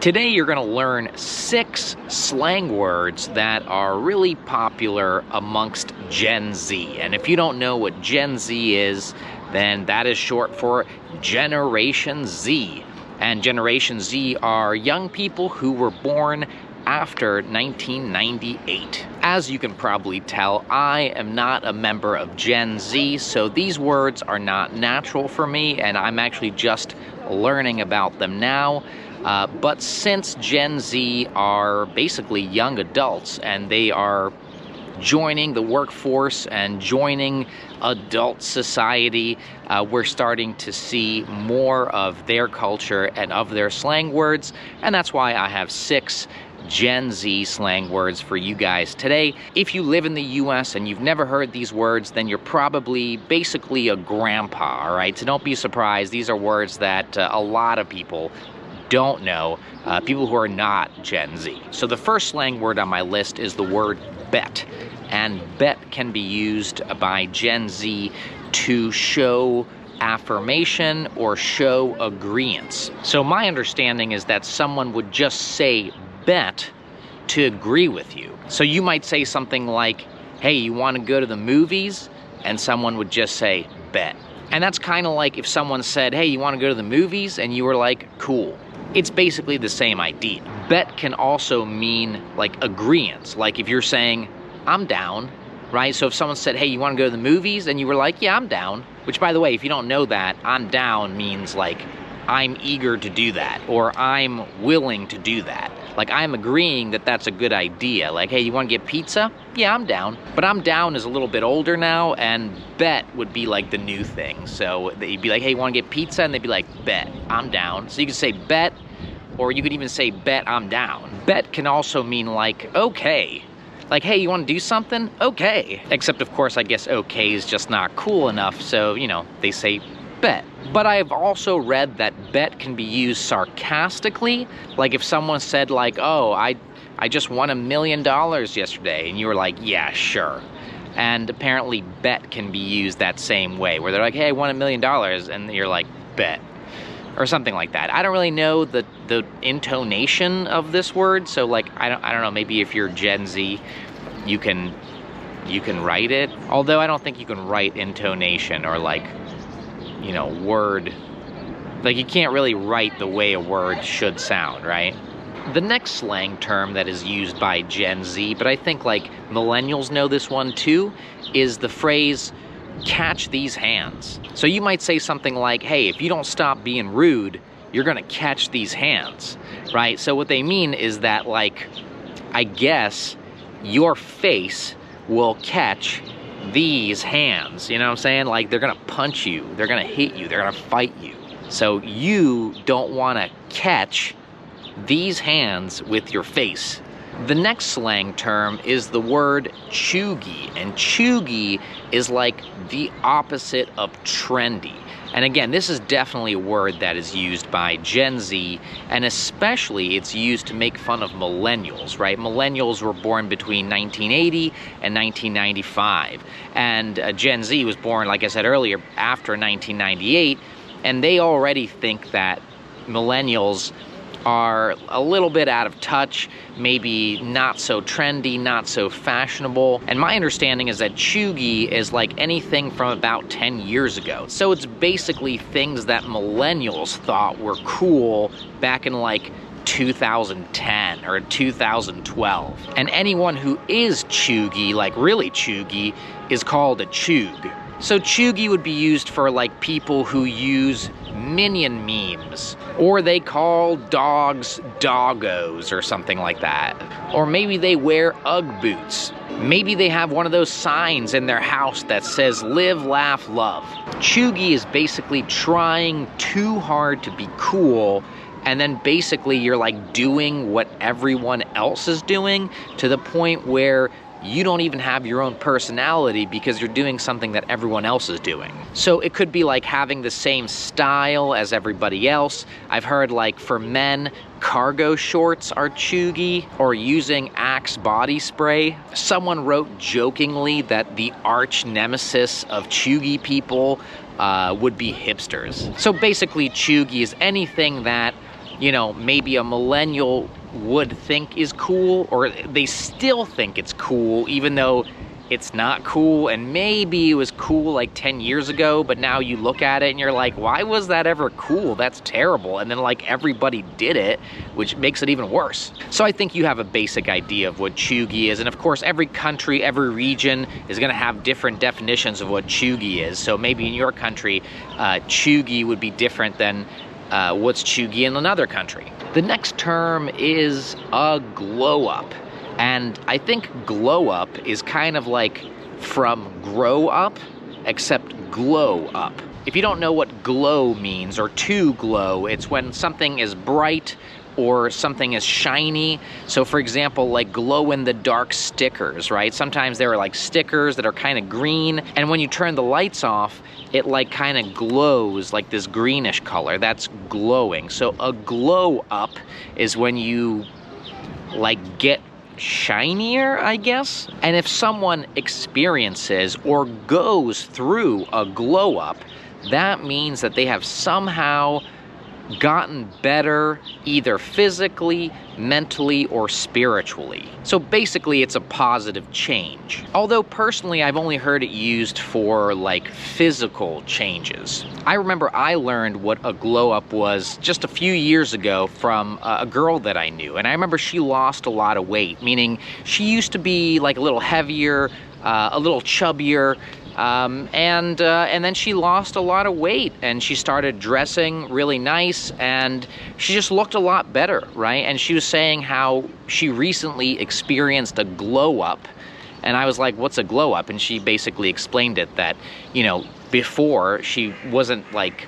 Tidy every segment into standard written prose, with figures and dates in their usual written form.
Today you're going to learn 6 slang words that are really popular amongst Gen Z. And if you don't know what Gen Z is, then that is short for Generation Z. And Generation Z are young people who were born after 1998. As you can probably tell, I am not a member of Gen Z, so these words are not natural for me, and I'm actually just learning about them now. But since Gen Z are basically young adults and they are joining the workforce and joining adult society, we're starting to see more of their culture and of their slang words, and that's why I have 6 Gen Z slang words for you guys today. If you live in the US and you've never heard these words, then you're probably basically a grandpa, all right? So don't be surprised. These are words that a lot of people don't know, people who are not Gen Z. So the first slang word on my list is the word bet. And bet can be used by Gen Z to show affirmation or show agreeance. So my understanding is that someone would just say bet to agree with you. So you might say something like, hey, you want to go to the movies? And someone would just say bet. And that's kind of like if someone said, hey, you want to go to the movies? And you were like, cool. It's basically the same idea. Bet can also mean like agreeance. Like if you're saying, I'm down, right? So if someone said, hey, you want to go to the movies? And you were like, yeah, I'm down. Which, by the way, if you don't know that, I'm down means like I'm eager to do that, or I'm willing to do that. Like I'm agreeing that that's a good idea. Like, hey, you want to get pizza? Yeah, I'm down. But I'm down is a little bit older now, and bet would be like the new thing. So they'd be like, hey, you want to get pizza? And they'd be like, bet, I'm down. So you could say bet, or you could even say bet, I'm down. Bet can also mean like, okay. Like, hey, you want to do something? Okay. Except, of course, I guess okay is just not cool enough, so, you know, they say bet. But I've also read that bet can be used sarcastically. Like if someone said like, oh, I just won $1 million yesterday, and you were like, yeah, sure. And apparently bet can be used that same way, where they're like, hey, I won $1 million, and you're like, bet. Or something like that. I don't really know the intonation of this word, so like I don't know, maybe if you're Gen Z, you can write it. Although I don't think you can write intonation or like, you know, word. Like you can't really write the way a word should sound, right? The next slang term that is used by Gen Z, but I think like millennials know this one too, is the phrase catch these hands. So you might say something like, hey, if you don't stop being rude, you're gonna catch these hands, right? So what they mean is that, like, I guess your face will catch these hands, you know what I'm saying? Like they're gonna punch you, they're gonna hit you, they're gonna fight you. So you don't wanna catch these hands with your face. The next slang term is the word cheugy, and cheugy is like the opposite of trendy. And again, this is definitely a word that is used by Gen Z, and especially it's used to make fun of millennials, right? Millennials were born between 1980 and 1995, and Gen Z was born, like I said earlier, after 1998, and they already think that millennials are a little bit out of touch, maybe not so trendy, not so fashionable. And my understanding is that cheugy is like anything from about 10 years ago. So it's basically things that millennials thought were cool back in like 2010 or 2012. And anyone who is cheugy, like really cheugy, is called a cheug. So cheugy would be used for like people who use minion memes, or they call dogs doggos or something like that. Or maybe they wear Ugg boots. Maybe they have one of those signs in their house that says live, laugh, love. Cheugy is basically trying too hard to be cool, and then basically you're like doing what everyone else is doing to the point where you don't even have your own personality because you're doing something that everyone else is doing. So it could be like having the same style as everybody else. I've heard like for men, cargo shorts are cheugy, or using Axe body spray. Someone wrote jokingly that the arch nemesis of cheugy people would be hipsters. So basically cheugy is anything that you know, maybe a millennial would think is cool, or they still think it's cool, even though it's not cool, and maybe it was cool like 10 years ago, but now you look at it and you're like, why was that ever cool? That's terrible. And then like everybody did it, which makes it even worse. So I think you have a basic idea of what cheugy is, and of course every country, every region is gonna have different definitions of what cheugy is. So maybe in your country, cheugy would be different than what's cheugy in another country. The next term is a glow up. And I think glow up is kind of like from grow up, except glow up. If you don't know what glow means, or to glow, it's when something is bright or something is shiny. So for example, like glow in the dark stickers, right? Sometimes there are like stickers that are kind of green, and when you turn the lights off, it like kind of glows like this greenish color. That's glowing. So a glow up is when you like get shinier, I guess. And if someone experiences or goes through a glow up, that means that they have somehow gotten better, either physically, mentally, or spiritually. So basically it's a positive change. Although personally I've only heard it used for like physical changes. I remember I learned what a glow up was just a few years ago from a girl that I knew, and I remember she lost a lot of weight, meaning she used to be like a little heavier, a little chubbier, and then she lost a lot of weight, and she started dressing really nice, and she just looked a lot better, right? And she was saying how she recently experienced a glow up, and I was like, what's a glow up? And she basically explained it that, you know, before she wasn't like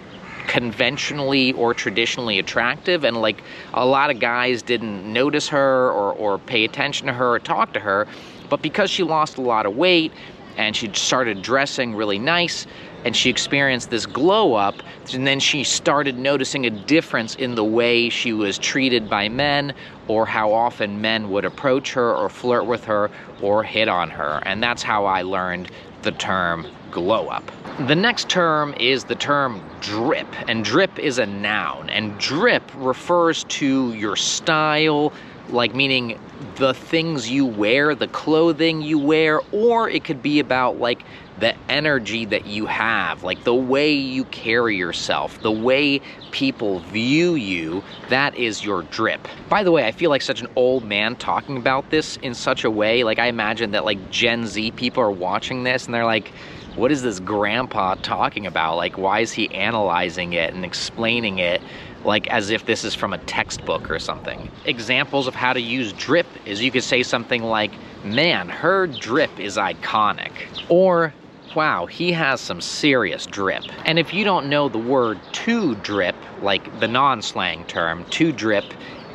conventionally or traditionally attractive, and like a lot of guys didn't notice her or pay attention to her or talk to her, but because she lost a lot of weight and she started dressing really nice, and she experienced this glow up, and then she started noticing a difference in the way she was treated by men, or how often men would approach her or flirt with her or hit on her. And that's how I learned the term glow up. The next term is the term drip, and drip is a noun, and drip refers to your style, like meaning the things you wear, the clothing you wear, or it could be about like the energy that you have, like the way you carry yourself, the way people view you. That is your drip. By the way, I feel like such an old man talking about this in such a way. Like I imagine that like Gen Z people are watching this and they're like, what is this grandpa talking about? Like, why is he analyzing it and explaining it like as if this is from a textbook or something? Examples of how to use drip is you could say something like, man, her drip is iconic. Or, wow, he has some serious drip. And if you don't know the word to drip, like the non-slang term, to drip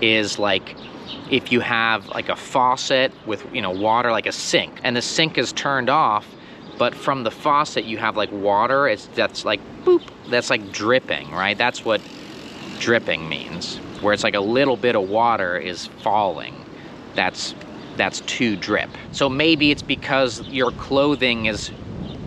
is like if you have like a faucet with, you know, water, like a sink, and the sink is turned off, but from the faucet you have like water, that's like boop, that's like dripping, right? That's what dripping means, where it's like a little bit of water is falling. That's to drip. So maybe it's because your clothing is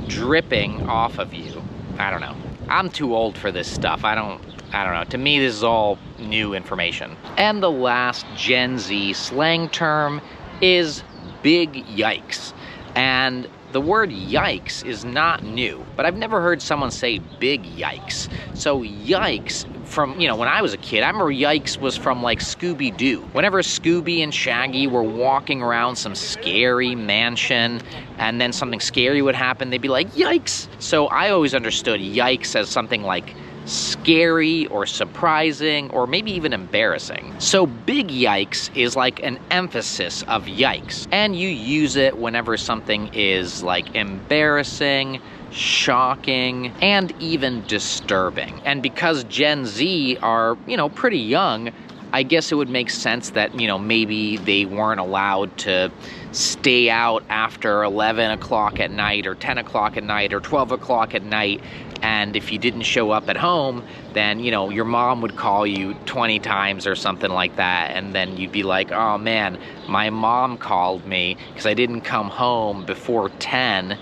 dripping off of you. I don't know. I'm too old for this stuff. I don't know. To me, this is all new information. And the last Gen Z slang term is big yikes. And the word yikes is not new, but I've never heard someone say big yikes. So yikes, from, you know, when I was a kid, I remember yikes was from like Scooby-Doo. Whenever Scooby and Shaggy were walking around some scary mansion and then something scary would happen, they'd be like, yikes. So I always understood yikes as something like scary or surprising or maybe even embarrassing. So big yikes is like an emphasis of yikes, and you use it whenever something is like embarrassing, shocking, and even disturbing. And because Gen Z are, you know, pretty young, I guess it would make sense that, you know, maybe they weren't allowed to stay out after 11 o'clock at night or 10 o'clock at night or 12 o'clock at night. And if you didn't show up at home, then, you know, your mom would call you 20 times or something like that. And then you'd be like, oh man, my mom called me because I didn't come home before 10.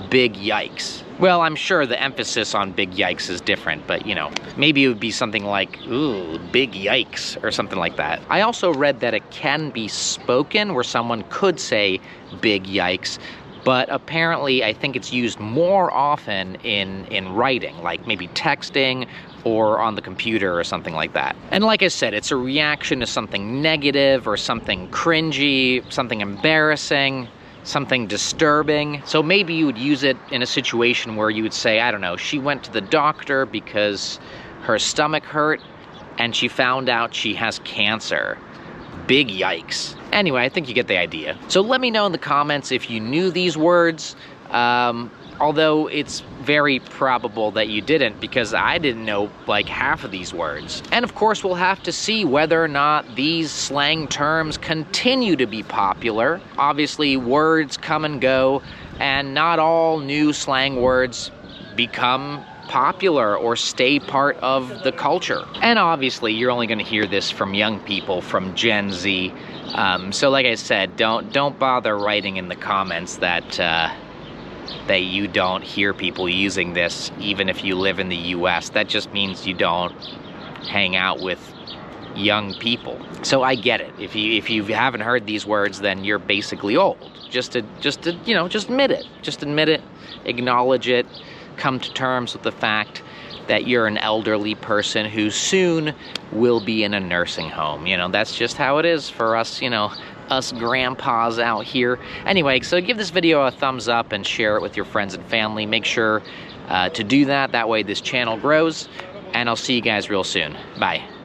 big yikes. Well, I'm sure the emphasis on big yikes is different, but you know, maybe it would be something like, ooh, big yikes, or something like that. I also read that it can be spoken, where someone could say big yikes, but apparently I think it's used more often in writing, like maybe texting or on the computer or something like that. And like I said, it's a reaction to something negative or something cringy, something embarrassing, something disturbing. So maybe you would use it in a situation where you would say, I don't know, she went to the doctor because her stomach hurt and she found out she has cancer. Big yikes. Anyway, I think you get the idea. So let me know in the comments if you knew these words, although it's very probable that you didn't, because I didn't know like half of these words. And of course, we'll have to see whether or not these slang terms continue to be popular. Obviously, words come and go, and not all new slang words become popular or stay part of the culture. And obviously, you're only going to hear this from young people, from Gen Z. So like I said, don't bother writing in the comments that you don't hear people using this, even if you live in the US. That just means you don't hang out with young people. So I get it. If you haven't heard these words, then you're basically old. Just admit it. Just admit it, acknowledge it, come to terms with the fact that you're an elderly person who soon will be in a nursing home. You know, that's just how it is for us, you know, us grandpas out here. Anyway, so give this video a thumbs up and share it with your friends and family. Make sure to do that. That way this channel grows. And I'll see you guys real soon. Bye.